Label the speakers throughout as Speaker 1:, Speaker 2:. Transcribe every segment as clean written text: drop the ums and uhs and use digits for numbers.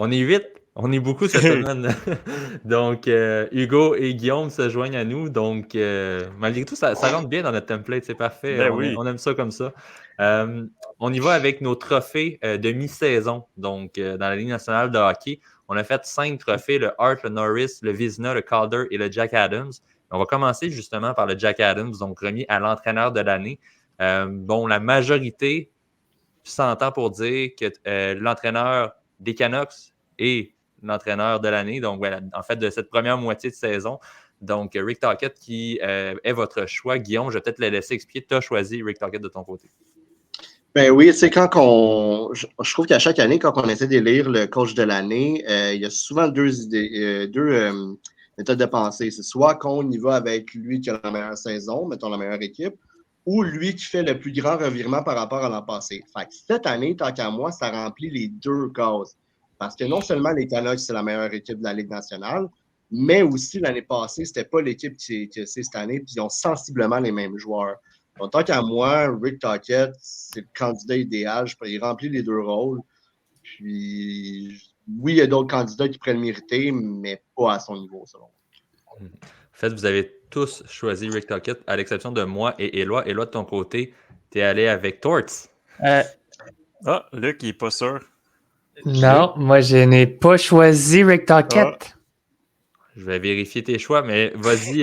Speaker 1: On est 8. On est beaucoup cette semaine. Donc, Hugo et Guillaume se joignent à nous. Donc, malgré tout, ça rentre bien dans notre template. C'est parfait.
Speaker 2: Ben
Speaker 1: On aime ça comme ça. On y va avec nos trophées de mi-saison. Donc, dans la Ligue nationale de hockey, on a fait 5 trophées, le Hart, le Norris, le Vizina, le Calder et le Jack Adams. On va commencer justement par le Jack Adams, donc remis à l'entraîneur de l'année. Bon, la majorité s'entend pour dire que l'entraîneur des Canucks est l'entraîneur de l'année, donc voilà, en fait, de cette première moitié de saison. Donc, Rick Tocchet qui est votre choix. Guillaume, je vais peut-être le laisser expliquer. Tu as choisi Rick Tocchet de ton côté.
Speaker 3: Ben oui, tu sais, je trouve qu'à chaque année, quand on essaie d'élire le coach de l'année, il y a souvent deux idées, méthodes de pensée. C'est soit qu'on y va avec lui qui a la meilleure saison, mettons la meilleure équipe, ou lui qui fait le plus grand revirement par rapport à l'an passé. Fait que cette année, tant qu'à moi, ça remplit les deux cases. Parce que non seulement les Canucks, c'est la meilleure équipe de la Ligue nationale, mais aussi l'année passée, c'était pas l'équipe qui c'est cette année, puis ils ont sensiblement les mêmes joueurs. Donc, tant qu'à moi, Rick Tocchet, c'est le candidat idéal. Il remplit les deux rôles. Puis, oui, il y a d'autres candidats qui pourraient le mériter, mais pas à son niveau, selon moi.
Speaker 1: En fait, vous avez tous choisi Rick Tocchet, à l'exception de moi et Éloi. Éloi, de ton côté, tu es allé avec Torts.
Speaker 2: Luc, il n'est pas sûr.
Speaker 4: Non, moi, je n'ai pas choisi Rick Tocchet.
Speaker 1: Je vais vérifier tes choix, mais vas-y,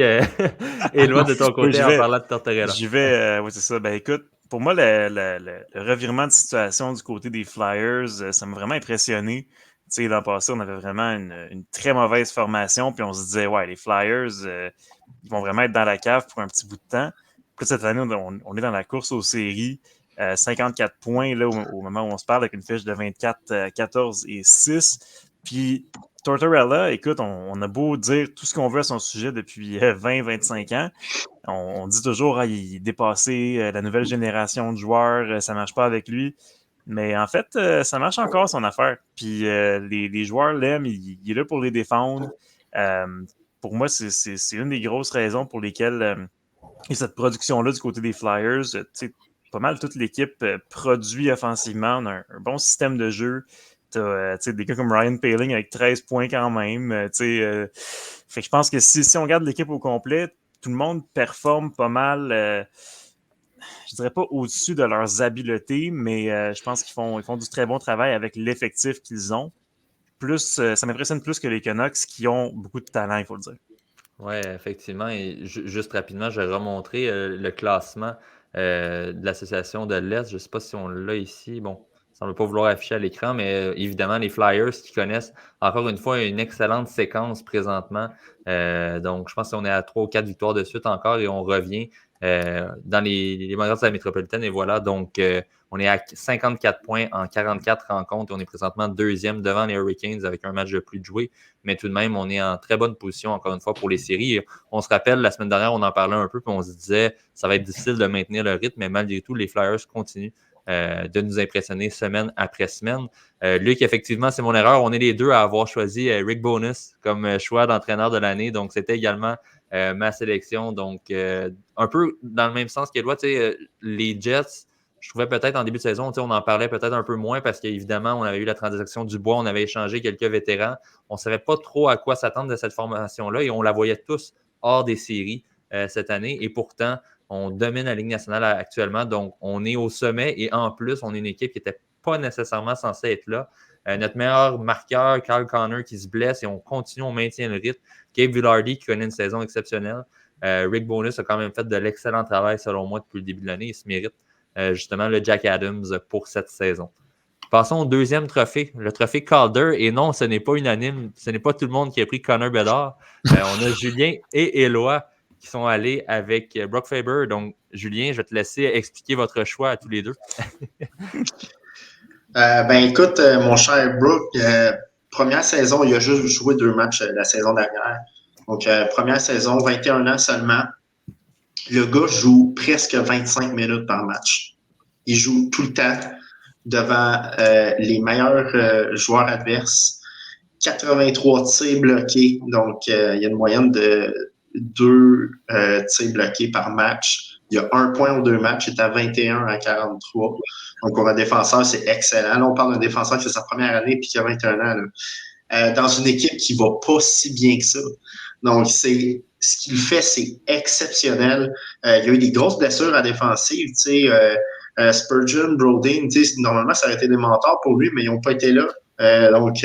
Speaker 1: Éloi, de ton côté, en parlant de Tortorella.
Speaker 2: J'y vais, oui, c'est ça. Ben écoute, pour moi, le revirement de situation du côté des Flyers, ça m'a vraiment impressionné. Tu sais, l'an passé, on avait vraiment une très mauvaise formation, puis on se disait, ouais, les Flyers, ils vont vraiment être dans la cave pour un petit bout de temps. Puis cette année, on est dans la course aux séries. 54 points là, au moment où on se parle, avec une fiche de 24, 14 et 6. Puis Tortorella, écoute, on a beau dire tout ce qu'on veut à son sujet depuis 20-25 ans. On dit toujours il est dépassé, la nouvelle génération de joueurs, ça ne marche pas avec lui. Mais en fait, ça marche encore son affaire. Puis les joueurs l'aiment, il est là pour les défendre. Pour moi, c'est une des grosses raisons pour lesquelles il y a cette production-là du côté des Flyers. Tu sais, pas mal toute l'équipe produit offensivement. On a un bon système de jeu. T'as des gars comme Ryan Poehling avec 13 points quand même. Fait que je pense que si on regarde l'équipe au complet, tout le monde performe pas mal. Je dirais pas au-dessus de leurs habiletés, mais je pense qu'ils font du très bon travail avec l'effectif qu'ils ont. Plus, ça m'impressionne plus que les Canucks qui ont beaucoup de talent, il faut le dire.
Speaker 1: Oui, effectivement. Et juste rapidement, je vais remontrer le classement de l'association de l'Est. Je ne sais pas si on l'a ici. Bon, ça ne veut pas vouloir afficher à l'écran, mais évidemment, les Flyers qui connaissent encore une fois une excellente séquence présentement. Donc, je pense qu'on est à 3 ou 4 victoires de suite encore et on revient dans les Monarchs de la métropolitaine. Et voilà, donc on est à 54 points en 44 rencontres et on est présentement deuxième devant les Hurricanes avec un match de plus de joué. Mais tout de même, on est en très bonne position, encore une fois, pour les séries. Et on se rappelle, la semaine dernière, on en parlait un peu, puis on se disait ça va être difficile de maintenir le rythme, mais malgré tout, les Flyers continuent de nous impressionner semaine après semaine. Luc, effectivement, c'est mon erreur. On est les deux à avoir choisi Rick Bowness comme choix d'entraîneur de l'année. Donc, c'était également ma sélection. Donc, un peu dans le même sens qu'Éloi, les Jets, je trouvais peut-être en début de saison, on en parlait peut-être un peu moins parce qu'évidemment, on avait eu la transaction du bois, on avait échangé quelques vétérans. On ne savait pas trop à quoi s'attendre de cette formation-là et on la voyait tous hors des séries cette année. Et pourtant, on domine la Ligue nationale actuellement. Donc, on est au sommet et en plus, on est une équipe qui n'était pas nécessairement censée être là. Notre meilleur marqueur, Kyle Connor, qui se blesse et on continue, on maintient le rythme. Gabe Vilardi qui connaît une saison exceptionnelle. Rick Bowness a quand même fait de l'excellent travail, selon moi, depuis le début de l'année. Il se mérite justement le Jack Adams pour cette saison. Passons au deuxième trophée, le trophée Calder. Et non, ce n'est pas unanime. Ce n'est pas tout le monde qui a pris Connor Bedard. On a Julien et Éloi qui sont allés avec Brock Faber. Donc, Julien, je vais te laisser expliquer votre choix à tous les deux.
Speaker 5: Écoute, mon cher Brook, première saison, il a juste joué 2 matchs la saison dernière. Donc, première saison, 21 ans seulement. Le gars joue presque 25 minutes par match. Il joue tout le temps devant les meilleurs joueurs adverses. 83 tirs bloqués. Donc, il y a une moyenne de 2 tirs bloqués par match. Il y a 1 point aux 2 matchs, il est à 21 à 43. Donc, pour un défenseur, c'est excellent. Là, on parle d'un défenseur qui fait sa première année et qui a 21 ans. Dans une équipe qui va pas si bien que ça. Donc, ce qu'il fait, c'est exceptionnel. Il y a eu des grosses blessures à la défensive. Spurgeon, Brodin, normalement, ça aurait été des mentors pour lui, mais ils n'ont pas été là. Donc,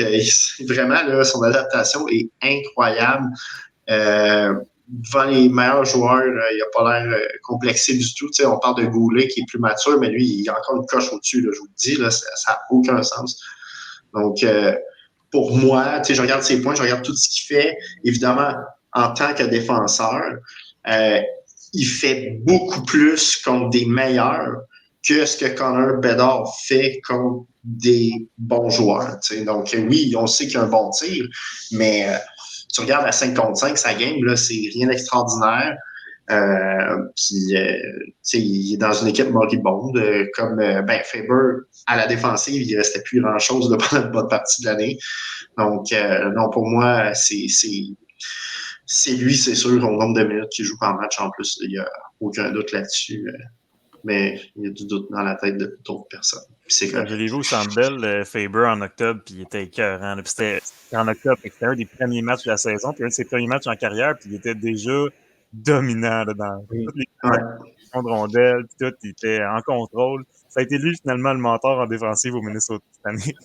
Speaker 5: vraiment, là, son adaptation est incroyable. Devant les meilleurs joueurs, il n'a pas l'air complexé du tout. On parle de Goulet qui est plus mature, mais lui, il a encore une coche au-dessus. Là, je vous le dis, là, ça n'a aucun sens. Donc, pour moi, je regarde ses points, je regarde tout ce qu'il fait. Évidemment, en tant que défenseur, il fait beaucoup plus contre des meilleurs que ce que Connor Bedard fait contre des bons joueurs. Donc, oui, on sait qu'il a un bon tir, mais tu regardes à 5 contre 5, sa game, là, c'est rien d'extraordinaire. Il est dans une équipe moribonde, comme Faber à la défensive, il ne restait plus grand-chose pendant une bonne partie de l'année. Donc, non, pour moi, c'est lui, c'est sûr, au nombre de minutes qu'il joue par match. En plus, il n'y a aucun doute là-dessus. Mais il y a du doute dans la tête d'autres personnes.
Speaker 2: Je l'ai vu au Centre Bell, Faber, en octobre, puis il était écœurant. Puis c'était en octobre, c'était un des premiers matchs de la saison, puis un de ses premiers matchs en carrière, puis il était déjà dominant là, dans toutes les positions de rondelles, puis tout, il était en contrôle. Ça a été lui, finalement, le mentor en défensive au Minnesota cette année.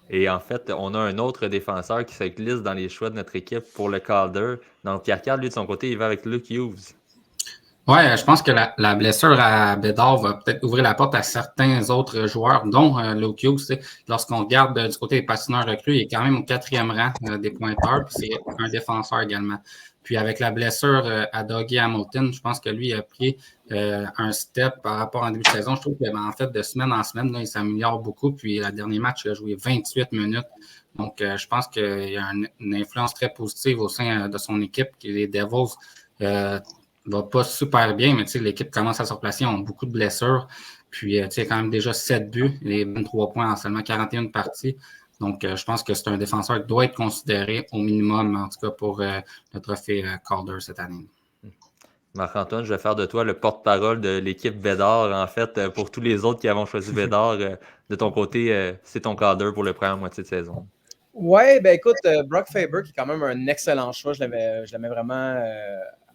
Speaker 1: Et en fait, on a un autre défenseur qui se glisse dans les choix de notre équipe pour le Calder. Donc, Pierre-Carl, lui, de son côté, il va avec Luke Hughes.
Speaker 6: Ouais, je pense que la blessure à Bédard va peut-être ouvrir la porte à certains autres joueurs, dont Luke Hughes. Lorsqu'on regarde du côté des patineurs recrues, il est quand même au 4e rang des pointeurs, puis c'est un défenseur également. Puis avec la blessure à Dougie Hamilton, je pense que lui a pris un step par rapport en début de saison. Je trouve qu'en fait, de semaine en semaine, là, il s'améliore beaucoup. Puis le dernier match, il a joué 28 minutes. Donc, je pense qu'il y a une influence très positive au sein de son équipe, qui les Devils va pas super bien, mais l'équipe commence à se replacer. Ils ont beaucoup de blessures. Puis, il y a quand même déjà 7 buts, les 23 points en seulement 41 parties. Donc, je pense que c'est un défenseur qui doit être considéré au minimum, en tout cas pour le trophée Calder cette année.
Speaker 1: Marc-Antoine, je vais faire de toi le porte-parole de l'équipe Bédard. En fait, pour tous les autres qui avons choisi Bédard, de ton côté, c'est ton Calder pour la première moitié de saison.
Speaker 7: Ouais, ben écoute, Brock Faber, qui est quand même un excellent choix, je l'aimais vraiment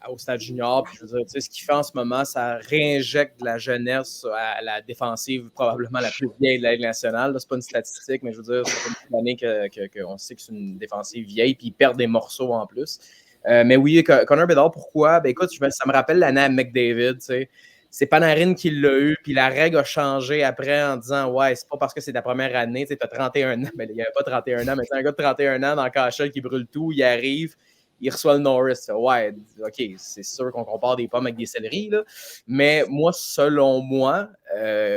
Speaker 7: au stade junior. Puis je veux dire, ce qu'il fait en ce moment, ça réinjecte de la jeunesse à la défensive, probablement la plus vieille de la Ligue nationale. C'est pas une statistique, mais je veux dire, c'est une année qu'on sait que c'est une défensive vieille, puis ils perdent des morceaux en plus. Mais oui, Connor Bedard, pourquoi? Ben écoute, ça me rappelle l'année à McDavid, tu sais. C'est Panarin qui l'a eu, puis la règle a changé après en disant « Ouais, c'est pas parce que c'est ta première année, tu as 31 ans. » Mais il n'y avait pas 31 ans, mais c'est un gars de 31 ans dans le KHL qui brûle tout, il arrive, il reçoit le Norris. Ouais, OK, c'est sûr qu'on compare des pommes avec des céleris, là. Mais moi, selon moi,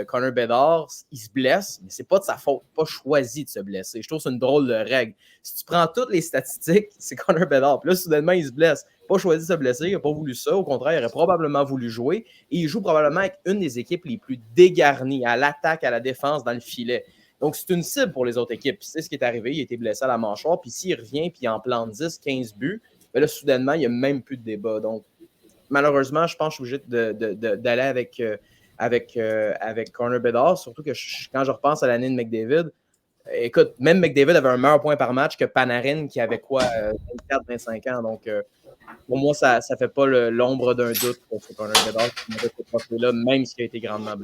Speaker 7: Connor Bedard, il se blesse, mais c'est pas de sa faute. Pas choisi de se blesser. Je trouve que c'est une drôle de règle. Si tu prends toutes les statistiques, c'est Connor Bedard. Puis là, soudainement, il se blesse. Pas choisi de se blesser, il n'a pas voulu ça. Au contraire, il aurait probablement voulu jouer. Et il joue probablement avec une des équipes les plus dégarnies à l'attaque, à la défense, dans le filet. Donc, c'est une cible pour les autres équipes. Puis c'est ce qui est arrivé. Il a été blessé à la mâchoire. Puis s'il revient puis il en plante 10, 15 buts, bien là, soudainement, il n'y a même plus de débat. Donc, malheureusement, je pense que je suis obligé d'aller avec Connor Bedard. Surtout que quand je repense à l'année de McDavid, écoute, même McDavid avait un meilleur point par match que Panarin qui avait quoi, 24-25 ans. Donc, pour moi, ça ne fait pas l'ombre d'un doute pour Connor Bedard qui mérite ce trophée-là, même s'il a été grandement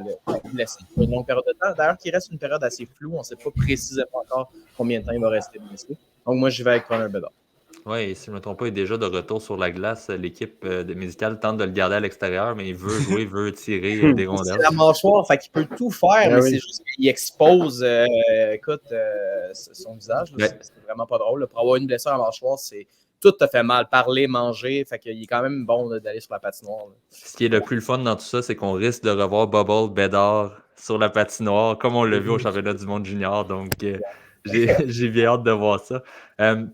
Speaker 7: blessé pour une longue période de temps. D'ailleurs, qu'il reste une période assez floue. On ne sait pas précisément encore combien de temps il va rester blessé. Donc, moi, j'y vais avec Connor Bedard.
Speaker 1: Oui, et si je ne me trompe pas, il est déjà de retour sur la glace. L'équipe médicale tente de le garder à l'extérieur, mais il veut jouer, il veut tirer des rondelles.
Speaker 7: C'est la mâchoire, fait qu'il peut tout faire, mais c'est juste qu'il expose son visage. Là, c'est vraiment pas drôle. Là. Pour avoir une blessure à la mâchoire, tout te fait mal. Parler, manger, fait qu'il est quand même bon d'aller sur la patinoire. Là.
Speaker 1: Ce qui est le plus le fun dans tout ça, c'est qu'on risque de revoir Bubble Bedard sur la patinoire, comme on l'a vu au championnat du monde junior. Donc, j'ai bien hâte de voir ça.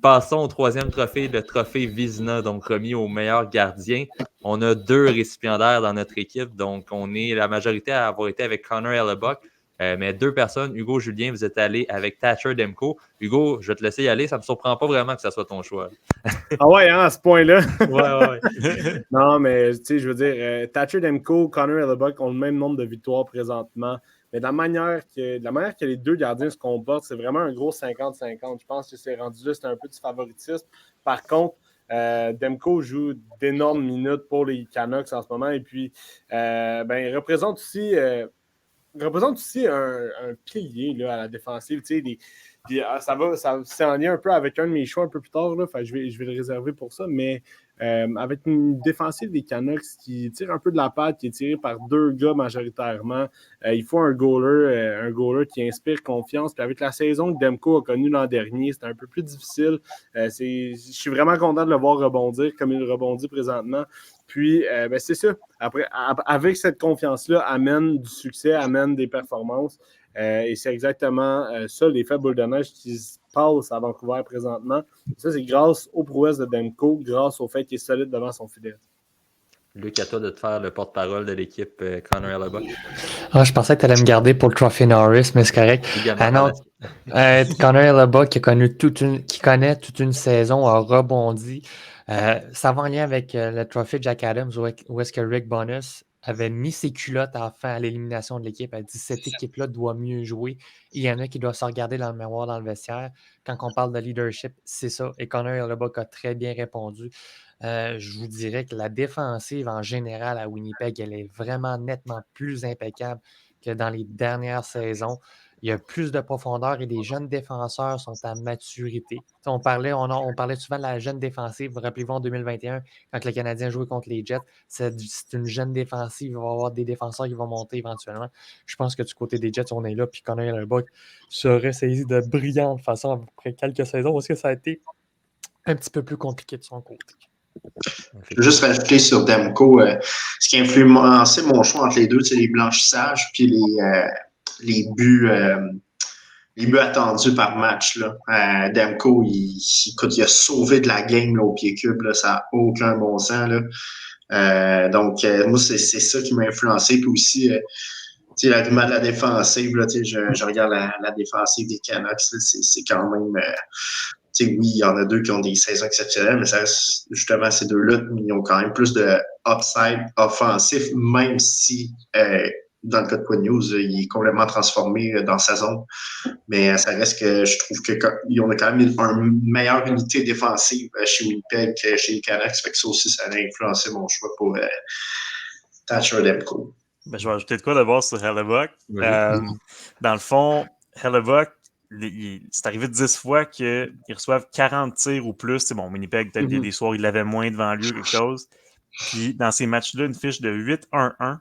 Speaker 1: Passons au troisième trophée, le trophée Vizina, donc remis au meilleur gardien. On a 2 récipiendaires dans notre équipe, donc on est la majorité à avoir été avec Connor Hellebuyck. Mais 2 personnes, Hugo, Julien, vous êtes allés avec Thatcher Demko. Hugo, je vais te laisser y aller. Ça ne me surprend pas vraiment que ça soit ton choix.
Speaker 8: Ah ouais, hein, à ce point-là.
Speaker 1: Ouais.
Speaker 8: Non, mais tu sais, je veux dire, Thatcher Demko, Connor Hellebuck ont le même nombre de victoires présentement. Mais de la manière que les deux gardiens se comportent, c'est vraiment un gros 50-50. Je pense que c'est rendu là, c'est un peu du favoritisme. Par contre, Demko joue d'énormes minutes pour les Canucks en ce moment. Et puis, il représente aussi un pilier là, à la défensive. Tu sais, c'est en lien un peu avec un de mes choix un peu plus tard. Là, je vais le réserver pour ça. Mais avec une défensive des Canucks qui tire un peu de la patte, qui est tirée par 2 gars majoritairement, il faut un goaler qui inspire confiance. Puis avec la saison que Demko a connue l'an dernier, c'était un peu plus difficile. Je suis vraiment content de le voir rebondir comme il rebondit présentement. Puis, c'est ça. Après, avec cette confiance-là, amène du succès, amène des performances. Et c'est exactement ça, l'effet boule de neige qui se passe à Vancouver présentement. Ça, c'est grâce aux prouesses de Demko, grâce au fait qu'il est solide devant son filet.
Speaker 1: Luc, à toi de te faire le porte-parole de l'équipe Connor Hellebuck.
Speaker 4: Je pensais que tu allais me garder pour le Trophy Norris, mais c'est correct. Non, Connor Hellebuck qui connaît toute une saison, a rebondi. Ça va en lien avec le Trophy Jack Adams, où est-ce que Rick Bowness avait mis ses culottes enfin à l'élimination de l'équipe. Elle dit cette équipe-là doit mieux jouer. Il y en a qui doivent se regarder dans le miroir dans le vestiaire. Quand on parle de leadership, c'est ça. Et Connor Hellebuck a très bien répondu. Je vous dirais que la défensive en général à Winnipeg, elle est vraiment nettement plus impeccable que dans les dernières saisons. Il y a plus de profondeur et les jeunes défenseurs sont à maturité. On parlait souvent de la jeune défensive. Rappelez-vous en 2021, quand le Canadien jouait contre les Jets, c'est une jeune défensive. Il va y avoir des défenseurs qui vont monter éventuellement. Je pense que du côté des Jets, on est là. Puis Connor Hellebuck serait saisi de brillante façon après quelques saisons parce que ça a été un petit peu plus compliqué de son côté.
Speaker 5: Je veux juste rajouter sur Demko, ce qui a influencé mon choix entre les deux, c'est les blanchissages puis les buts attendus par match. Là. Demko, il a sauvé de la game là, au pied cube, là, ça n'a aucun bon sens. Là. Donc, moi, c'est ça qui m'a influencé. Puis aussi, l'argument de la défensive, là, je regarde la défensive des Canucks, là, c'est quand même... oui, il y en a 2 qui ont des saisons exceptionnelles, mais ça reste justement ces 2-là, ils ont quand même plus de upside offensif, même si dans le cas de Quinn Hughes, il est complètement transformé dans sa zone. Mais ça reste que je trouve qu'ils ont quand même une meilleure unité défensive chez Winnipeg que chez les Canucks. Fait que ça aussi, ça a influencé mon choix pour Thatcher Demko.
Speaker 2: Je vais ajouter de quoi d'abord sur Hellebuck. Dans le fond, Hellebuck, c'est arrivé 10 fois qu'ils reçoivent 40 tirs ou plus. Bon, Winnipeg, peut-être des soirs, il avait moins devant lui ou quelque chose. Puis dans ces matchs-là, une fiche de 8-1-1.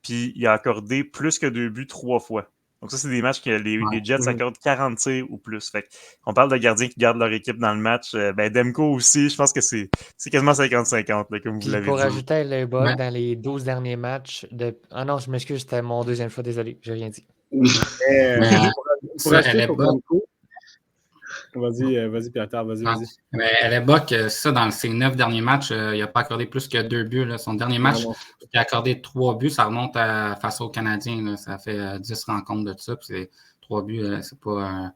Speaker 2: Puis il a accordé plus que 2 buts 3 fois. Donc ça, c'est des matchs que les Jets accordent 40 tirs ou plus. Fait on parle de gardiens qui gardent leur équipe dans le match. Demko aussi, je pense que c'est quasiment 50-50, là, comme vous l'avez dit.
Speaker 4: Pour ajouter Hellebuck, dans les 12 derniers matchs Ah non, je m'excuse, c'était mon deuxième choix, désolé, j'ai rien dit.
Speaker 8: Pour ajouter pour Demko... Vas-y, Pierre, vas-y.
Speaker 6: Mais Hellebuck, ça, dans ses 9 derniers matchs, il n'a pas accordé plus que 2 buts. Là. Son dernier match, il a accordé 3 buts. Ça remonte face aux Canadiens. Là. Ça fait 10 rencontres de ça. Puis 3 buts, c'est pas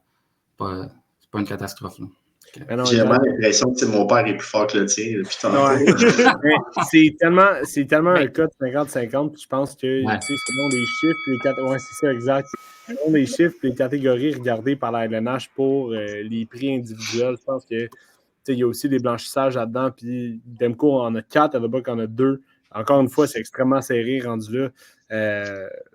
Speaker 6: une catastrophe. Là.
Speaker 5: J'ai vraiment l'impression que mon père est plus fort que le tien depuis tantôt.
Speaker 8: C'est tellement un cas de 50-50. Puis je pense que selon les chiffres, c'est ça, exact. Selon les chiffres, les catégories regardées par la LNH pour les prix individuels, je pense que il y a aussi des blanchissages là-dedans. Puis Demko en a 4, Hellebuck en a 2. Encore une fois, c'est extrêmement serré rendu là.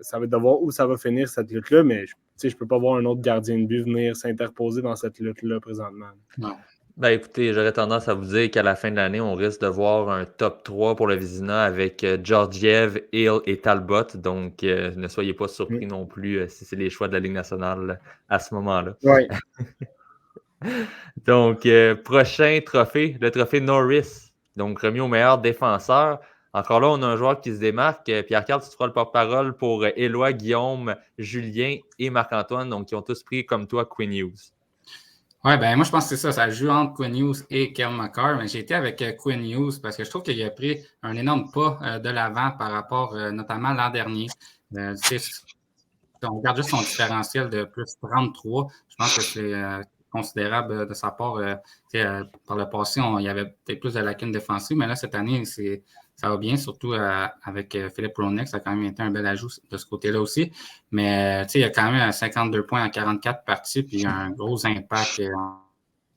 Speaker 8: Ça va être de voir où ça va finir cette lutte-là, mais je ne peux pas voir un autre gardien de but venir s'interposer dans cette lutte-là présentement.
Speaker 6: Non.
Speaker 1: Ben écoutez, j'aurais tendance à vous dire qu'à la fin de l'année, on risque de voir un top 3 pour le Vizina avec Georgiev, Hill et Talbot. Donc, ne soyez pas surpris non plus si c'est les choix de la Ligue nationale à ce moment-là.
Speaker 8: Oui.
Speaker 1: Donc, prochain trophée, le trophée Norris. Donc, remis au meilleur défenseur. Encore là, on a un joueur qui se démarque. Pierre-Carl, tu feras le porte-parole pour Éloi, Guillaume, Julien et Marc-Antoine, donc qui ont tous pris comme toi Quinn Hughes.
Speaker 6: Oui, moi je pense que c'est ça. Ça joue entre Quinn Hughes et Cale Makar, mais j'ai été avec Quinn Hughes parce que je trouve qu'il a pris un énorme pas de l'avant par rapport notamment à l'an dernier. on regarde juste son différentiel de plus 33, je pense que c'est considérable de sa part. Par le passé, il y avait peut-être plus de lacunes défensives, mais là, cette année, ça va bien, surtout avec Philippe Roenick. Ça a quand même été un bel ajout de ce côté-là aussi. Mais il y a quand même 52 points en 44 parties, puis il y a un gros impact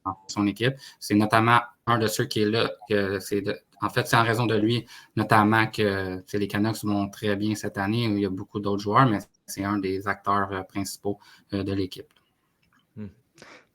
Speaker 6: en son équipe. C'est notamment un de ceux qui est là, en fait, c'est en raison de lui, notamment que les Canucks vont très bien cette année. Il y a beaucoup d'autres joueurs, mais c'est un des acteurs principaux de l'équipe.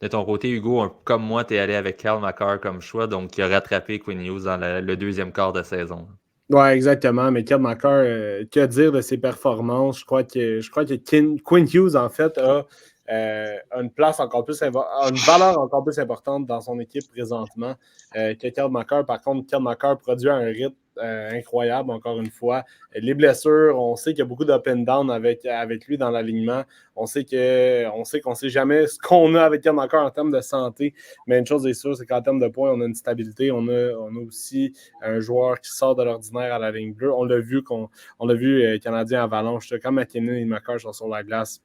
Speaker 1: De ton côté, Hugo, comme moi, tu es allé avec Cale Makar comme choix, donc qui a rattrapé Quinn Hughes dans le deuxième quart de saison.
Speaker 8: Oui, exactement. Mais Cale Makar, que dire de ses performances? Je crois que Quinn Hughes, en fait, a une place encore plus une valeur encore plus importante dans son équipe présentement que Cale Makar. Par contre, Cale Makar produit un rythme incroyable, encore une fois. Les blessures, on sait qu'il y a beaucoup d'up and down avec lui dans l'alignement. On sait qu'on ne sait jamais ce qu'on a avec Cale Makar en termes de santé, mais une chose est sûre, c'est qu'en termes de points, on a une stabilité. On a aussi un joueur qui sort de l'ordinaire à la ligne bleue. On l'a vu Canadien Avalanche. Quand McKinnon et Makar sont sur la glace,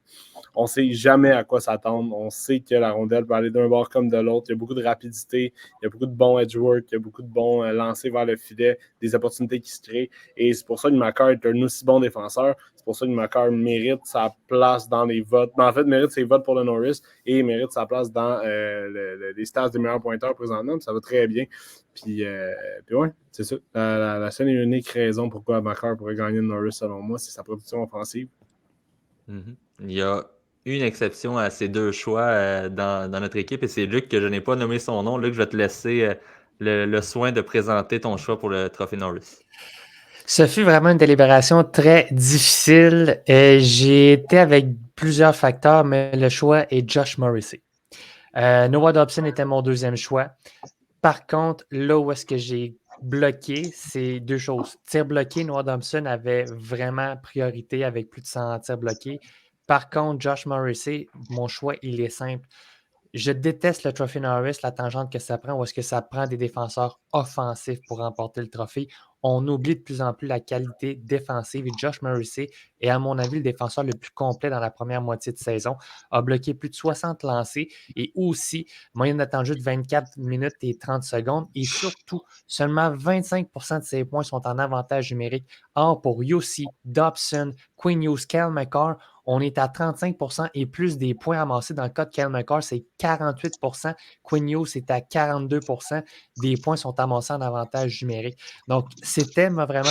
Speaker 8: on ne sait jamais à quoi s'attendre. On sait que la rondelle peut aller d'un bord comme de l'autre. Il y a beaucoup de rapidité, il y a beaucoup de bons edge work, il y a beaucoup de bons lancers vers le filet, des opportunités qui se créent. Et c'est pour ça que Makar est un aussi bon défenseur. C'est pour ça que Makar mérite sa place dans les votes. En fait, mérite ses votes pour le Norris et mérite sa place dans les stats des meilleurs pointeurs présentement. Ça va très bien. Puis ouais, c'est ça. La seule et unique raison pourquoi Makar pourrait gagner le Norris, selon moi, c'est sa production offensive.
Speaker 1: Mm-hmm. Il y a une exception à ces deux choix dans notre équipe, et c'est Luc, que je n'ai pas nommé son nom. Luc, je vais te laisser le soin de présenter ton choix pour le Trophée Norris.
Speaker 4: Ce fut vraiment une délibération très difficile. J'ai été avec plusieurs facteurs, mais le choix est Josh Morrissey. Noah Dobson était mon deuxième choix. Par contre, là où est-ce que j'ai bloqué, c'est deux choses. Tir bloqué, Noah Dobson avait vraiment priorité avec plus de 100 tirs bloqués. Par contre, Josh Morrissey, mon choix, il est simple. Je déteste le Trophy Norris, la tangente que ça prend, où est-ce que ça prend des défenseurs offensifs pour remporter le trophée. On oublie de plus en plus la qualité défensive. Et Josh Morrissey est, à mon avis, le défenseur le plus complet dans la première moitié de saison. A bloqué plus de 60 lancés et aussi moyenne de temps de jeu de 24 minutes et 30 secondes. Et surtout, seulement 25% de ses points sont en avantage numérique. Or, pour Yossi, Dobson, Quinn Hughes, Cale Makar, on est à 35% et plus des points amassés. Dans le cas de Cale Makar, c'est 48%. Quinn Hughes, c'est à 42%. Des points sont amassés en avantage numérique. Donc, c'était vraiment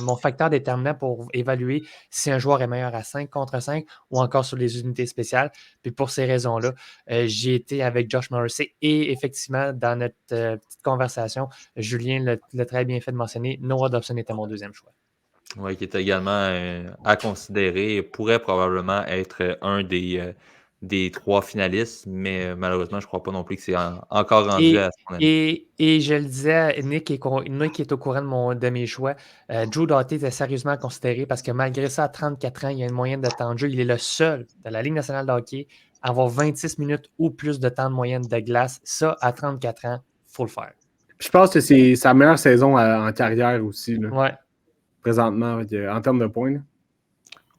Speaker 4: mon facteur déterminant pour évaluer si un joueur est meilleur à 5 contre 5 ou encore sur les unités spéciales. Puis pour ces raisons-là, j'ai été avec Josh Morrissey et effectivement, dans notre petite conversation, Julien l'a très bien fait de mentionner, Noah Dobson était mon deuxième choix.
Speaker 1: Oui, qui est également à considérer, pourrait probablement être un des trois finalistes, mais malheureusement, je ne crois pas non plus que c'est encore rendu à son année.
Speaker 4: Et je le disais, Nick est au courant de mes choix. Drew Doughty était sérieusement considéré parce que malgré ça, à 34 ans, il a une moyenne de temps de jeu. Il est le seul de la Ligue nationale de hockey à avoir 26 minutes ou plus de temps de moyenne de glace. Ça, à 34 ans, il faut le faire.
Speaker 8: Je pense que c'est sa meilleure saison en carrière aussi. Là.
Speaker 4: Ouais.
Speaker 8: Présentement, en termes de points. Là.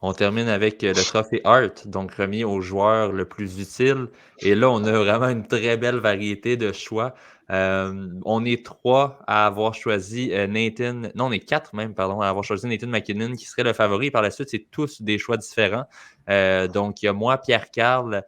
Speaker 1: On termine avec le trophée Hart, donc remis au joueur le plus utile. Et là, on a vraiment une très belle variété de choix. On est 3 à avoir choisi Nathan. Non, on est 4 même, pardon, à avoir choisi Nathan McKinnon qui serait le favori. Par la suite, c'est tous des choix différents. Donc, il y a moi, Pierre-Carl,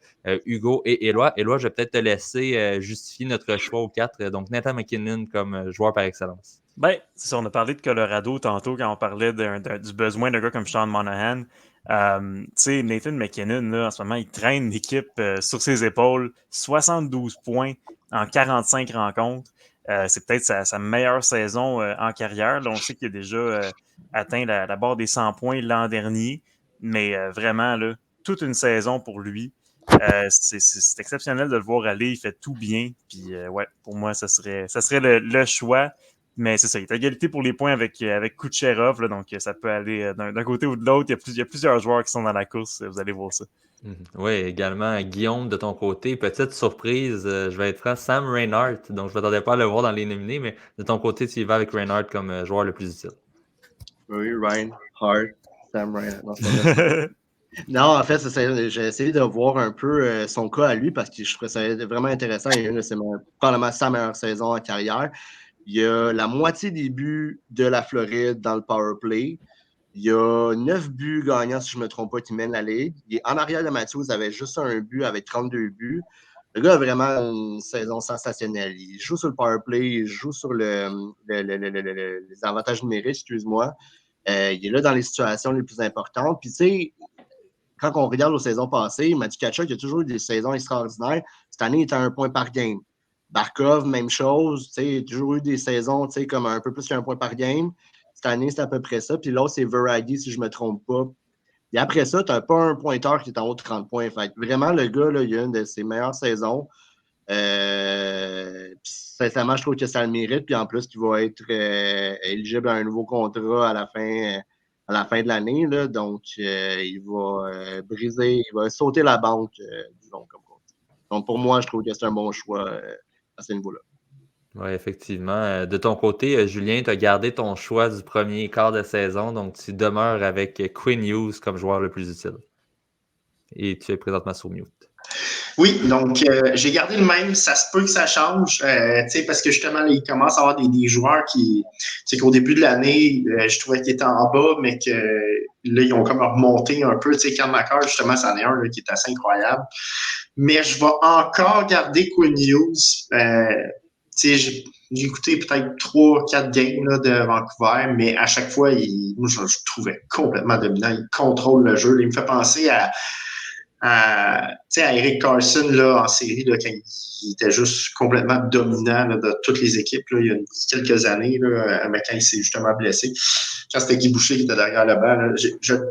Speaker 1: Hugo et Éloi. Éloi, je vais peut-être te laisser justifier notre choix aux 4. Donc, Nathan McKinnon comme joueur par excellence.
Speaker 2: Ben, c'est ça, on a parlé de Colorado tantôt quand on parlait du besoin d'un gars comme Sean Monahan. Tu sais, Nathan McKinnon, là, en ce moment, il traîne l'équipe sur ses épaules. 72 points en 45 rencontres. C'est peut-être sa meilleure saison en carrière. Là, on sait qu'il a déjà atteint la barre des 100 points l'an dernier. Mais vraiment, là, toute une saison pour lui. C'est exceptionnel de le voir aller. Il fait tout bien. Puis, ouais, pour moi, ça serait le choix. Mais c'est ça, il est à égalité pour les points avec Kucherov, là, donc ça peut aller d'un côté ou de l'autre. Il y a plusieurs joueurs qui sont dans la course, vous allez voir ça.
Speaker 1: Oui, également, Guillaume, de ton côté, petite surprise, je vais être franc, Sam Reinhart. Donc, je ne m'attendais pas à le voir dans les nominés, mais de ton côté, tu y vas avec Reinhart comme joueur le plus utile.
Speaker 3: Oui, Reinhart, Sam Reinhart. Non, en fait, j'ai essayé de voir un peu son cas à lui parce que je trouvais ça vraiment intéressant. C'est probablement sa meilleure saison en carrière. Il y a la moitié des buts de la Floride dans le power play. Il y a 9 buts gagnants, si je ne me trompe pas, qui mènent la Ligue. Il est en arrière de Matthews, avait juste un but avec 32 buts. Le gars a vraiment une saison sensationnelle. Il joue sur le power play, il joue sur les avantages numériques, excuse-moi. Il est là dans les situations les plus importantes. Puis, tu sais, quand on regarde aux saisons passées, Mathieu Tkachuk a toujours eu des saisons extraordinaires. Cette année, il était à 1 point par game. Barkov, même chose. Il a toujours eu des saisons comme un peu plus qu'un point par game. Cette année, c'est à peu près ça. Puis l'autre, c'est Veragi, si je ne me trompe pas. Et après ça, tu n'as pas un pointeur qui est en haut de 30 points. Fait vraiment, le gars, là, il a une de ses meilleures saisons. Sincèrement, je trouve que ça le mérite. Puis en plus, qu'il va être éligible à un nouveau contrat à la fin de l'année. Là. Donc, il va il va sauter la banque, disons, comme ça. Donc, pour moi, je trouve que c'est un bon choix à ce niveau-là.
Speaker 1: Oui, effectivement. De ton côté, Julien, tu as gardé ton choix du premier quart de saison, donc tu demeures avec Quinn Hughes comme joueur le plus utile. Et tu es présentement sur mute.
Speaker 5: Oui, donc j'ai gardé le même. Ça se peut que ça change, parce que justement, là, il commence à avoir des joueurs qu'au début de l'année, je trouvais qu'ils étaient en bas, mais que là, ils ont comme remonté un peu. Cam Makar, justement, c'en est un là, qui est assez incroyable. Mais je vais encore garder Quinn Hughes. J'ai écouté peut-être 3-4 games là, de Vancouver, mais à chaque fois, moi, je le trouvais complètement dominant. Il contrôle le jeu. Il me fait penser à Eric Carson là, en série, là, quand il était juste complètement dominant là, de toutes les équipes là, il y a quelques années, là, mais quand il s'est justement blessé. Quand c'était Guy Boucher qui était derrière le banc, là,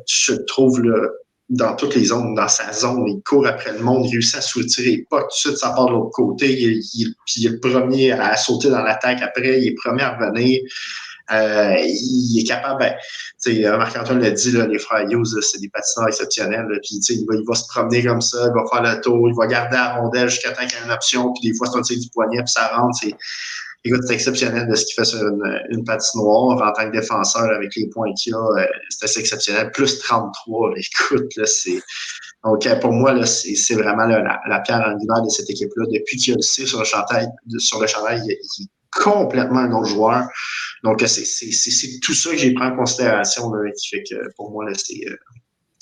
Speaker 5: je trouve là, dans toutes les zones, dans sa zone, il court après le monde, il réussit à soutirer pas tout de suite, ça part de l'autre côté, il est le premier à sauter dans l'attaque après, il est le premier à revenir. Il est capable, Marc-Antoine l'a dit, là, les frères Hughes, c'est des patineurs exceptionnels. Là, puis, il va se promener comme ça, il va faire le tour, il va garder la rondelle jusqu'à temps qu'il y ait une option, puis des fois, c'est un tir du poignet, puis ça rentre. Écoute, c'est exceptionnel de ce qu'il fait sur une patinoire en tant que défenseur avec les points qu'il a. C'est assez exceptionnel. Plus 33, là, écoute, là, c'est... Donc, pour moi, là, c'est vraiment la pierre angulaire de cette équipe-là. Depuis qu'il a le C sur le chandail, il est complètement un autre joueur. Donc, c'est tout ça que j'ai pris en considération, là, qui fait que pour moi, là, c'est...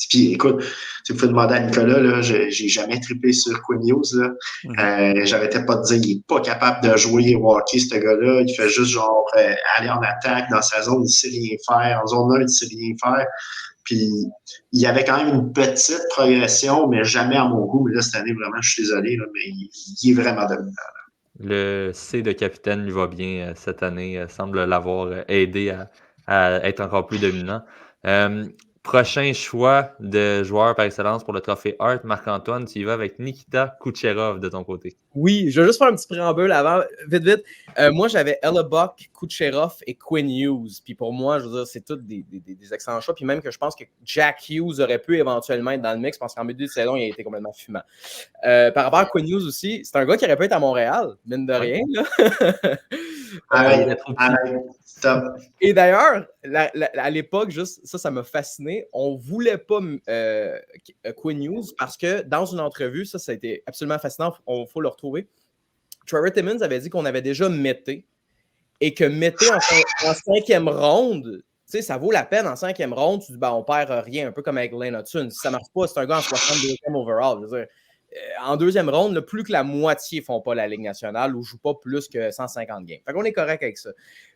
Speaker 5: Puis, écoute, tu peux demander à Nicolas, là, j'ai jamais trippé sur Quinn Hughes, là. J'arrêtais pas de dire, il est pas capable de jouer au hockey, ce gars-là. Il fait juste, genre, aller en attaque dans sa zone, il sait rien faire. En zone 1, il sait rien faire. Puis, il y avait quand même une petite progression, mais jamais à mon goût. Mais là, cette année, vraiment, je suis désolé, là, mais il est vraiment dominant.
Speaker 1: Le C de capitaine lui va bien cette année, semble l'avoir aidé à être encore plus dominant. Prochain choix de joueur par excellence pour le trophée Hart, Marc-Antoine, tu y vas avec Nikita Kucherov de ton côté.
Speaker 7: Oui, je vais juste faire un petit préambule avant, vite. Moi, j'avais Hellebuck, Kucherov et Quinn Hughes. Puis pour moi, je veux dire, c'est tous des excellents choix. Puis même que je pense que Jack Hughes aurait pu éventuellement être dans le mix parce qu'en milieu de saison, il a été complètement fumant. Par rapport à Quinn Hughes aussi, c'est un gars qui aurait pu être à Montréal, mine de rien.
Speaker 5: Stop.
Speaker 7: Et d'ailleurs, à l'époque, juste ça m'a fasciné. On ne voulait pas Quinn Hughes parce que dans une entrevue, ça a été absolument fascinant. Il faut le retrouver. Trevor Timmons avait dit qu'on avait déjà Mété et que Mété en cinquième ronde, ça vaut la peine en cinquième ronde. Tu dis, on perd rien, un peu comme avec Lane Hudson. Si ça ne marche pas, c'est un gars en 62e overall. Je veux dire, en deuxième ronde, plus que la moitié ne font pas la Ligue nationale ou ne jouent pas plus que 150 games. Fait qu'on est correct avec ça.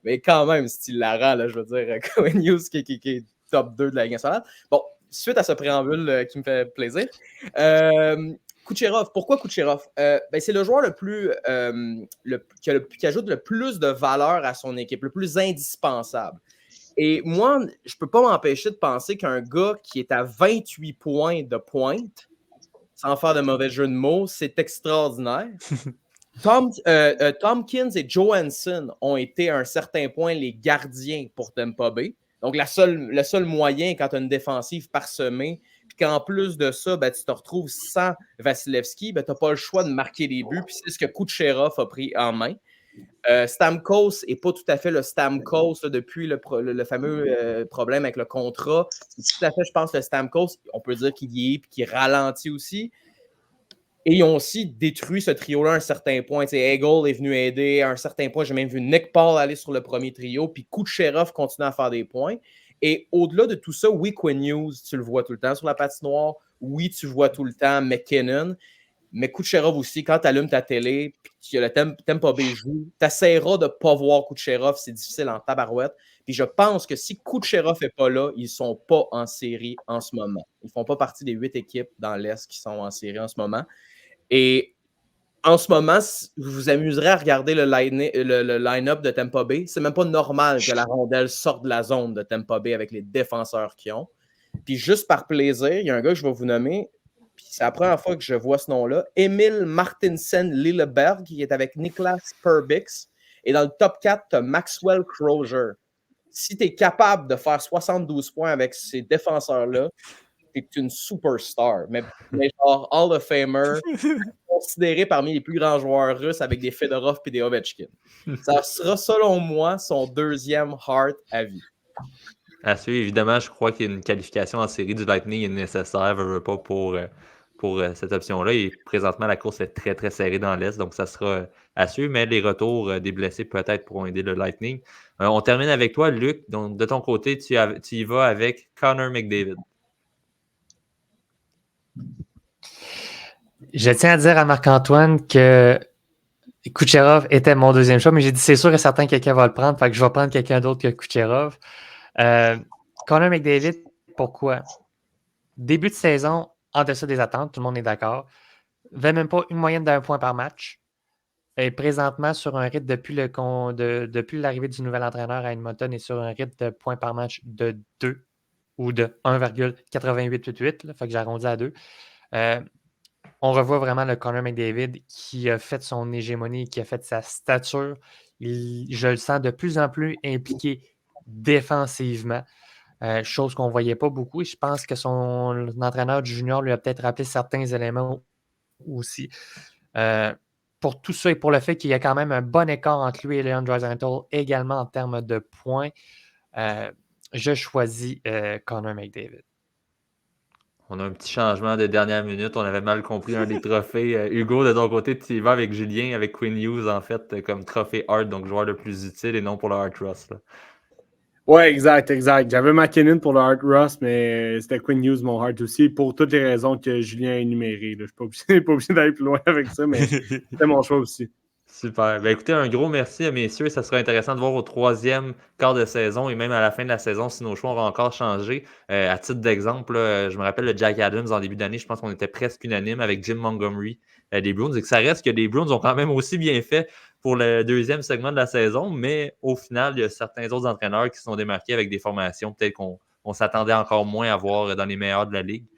Speaker 7: Mais quand même, c'est hilarant, là, je veux dire, Quinn Hughes qui est top 2 de la Ligue nationale. Bon, suite à ce préambule qui me fait plaisir, Kucherov, pourquoi Kucherov? C'est le joueur qui ajoute le plus de valeur à son équipe, le plus indispensable. Et moi, je ne peux pas m'empêcher de penser qu'un gars qui est à 28 points de pointe, sans faire de mauvais jeu de mots, c'est extraordinaire. Tompkins et Johansson ont été à un certain point les gardiens pour Tampa Bay. Donc, le seul moyen quand tu as une défensive parsemée, puis qu'en plus de ça, tu te retrouves sans Vasilevski, tu n'as pas le choix de marquer des buts, puis c'est ce que Kucherov a pris en main. Stamkos n'est pas tout à fait le Stamkos là, depuis le fameux problème avec le contrat. C'est tout à fait, je pense, le Stamkos. On peut dire qu'il vieillit et qu'il ralentit aussi. Et ils ont aussi détruit ce trio-là à un certain point. Hagel est venu aider à un certain point. J'ai même vu Nick Paul aller sur le premier trio, puis Kucherov continue à faire des points. Et au-delà de tout ça, oui, Quinn Hughes, tu le vois tout le temps sur la patinoire. Oui, tu vois tout le temps McKinnon. Mais Kucherov aussi, quand tu allumes ta télé et que le Tampa Bay joue, tu essaieras de ne pas voir Kucherov. C'est difficile en tabarouette. Puis je pense que si Kucherov n'est pas là, ils ne sont pas en série en ce moment. Ils ne font pas partie des 8 équipes dans l'Est qui sont en série en ce moment. Et en ce moment, vous vous amuserez à regarder le line-up de Tampa Bay. C'est même pas normal que la rondelle sorte de la zone de Tampa Bay avec les défenseurs qu'ils ont. Puis juste par plaisir, il y a un gars que je vais vous nommer, puis c'est la première fois que je vois ce nom-là, Emil Martinsen Lilleberg, qui est avec Niklas Perbix. Et dans le top 4, tu as Maxwell Crozier. Si tu es capable de faire 72 points avec ces défenseurs-là, tu es une superstar. Mais genre Hall of Famer, considéré parmi les plus grands joueurs russes avec des Fedorov et des Ovechkin. Ça sera, selon moi, son deuxième Hart à vie.
Speaker 1: À suivre, évidemment, je crois qu'il y a une qualification en série du Lightning est nécessaire, pas pour cette option-là. Et présentement, la course est très, très serrée dans l'Est, donc ça sera à suivre, mais les retours des blessés peut-être pourront aider le Lightning. On termine avec toi, Luc. Donc, de ton côté, tu y vas avec Connor McDavid.
Speaker 4: Je tiens à dire à Marc-Antoine que Kucherov était mon deuxième choix, mais j'ai dit c'est sûr et certain que quelqu'un va le prendre, fait que je vais prendre quelqu'un d'autre que Kucherov. Connor McDavid, pourquoi? Début de saison, en deçà des attentes, tout le monde est d'accord. Il n'avait même pas une moyenne d'1 point par match. Et présentement, sur un rythme depuis l'arrivée du nouvel entraîneur à Edmonton, est sur un rythme de points par match de 2 ou de 1,8888. Fait que j'ai arrondi à 2. On revoit vraiment le Connor McDavid qui a fait son hégémonie, qui a fait sa stature. Je le sens de plus en plus impliqué défensivement, chose qu'on ne voyait pas beaucoup. Et je pense que son entraîneur du junior lui a peut-être rappelé certains éléments aussi. Pour tout ça et pour le fait qu'il y a quand même un bon écart entre lui et Leon Draisaitl également en termes de points, je choisis Connor McDavid.
Speaker 1: On a un petit changement de dernière minute. On avait mal compris un des trophées. Hugo, de ton côté, tu y vas avec Julien, avec Quinn Hughes, en fait, comme trophée Hart, donc joueur le plus utile et non pour le Hart Ross. Là.
Speaker 8: Ouais, exact. J'avais McKinnon pour le Hart Ross, mais c'était Quinn Hughes, mon Hart aussi, pour toutes les raisons que Julien a énumérées. Je ne suis pas obligé d'aller plus loin avec ça, mais c'était mon choix aussi.
Speaker 1: Super. Ben, écoutez, un gros merci, messieurs. Ça sera intéressant de voir au troisième quart de saison et même à la fin de la saison si nos choix vont encore changer. À titre d'exemple, je me rappelle le Jack Adams en début d'année, je pense qu'on était presque unanime avec Jim Montgomery des Bruins. Et que ça reste que les Bruins ont quand même aussi bien fait pour le deuxième segment de la saison, mais au final, il y a certains autres entraîneurs qui se sont démarqués avec des formations peut-être qu'on s'attendait encore moins à voir dans les meilleurs de la ligue.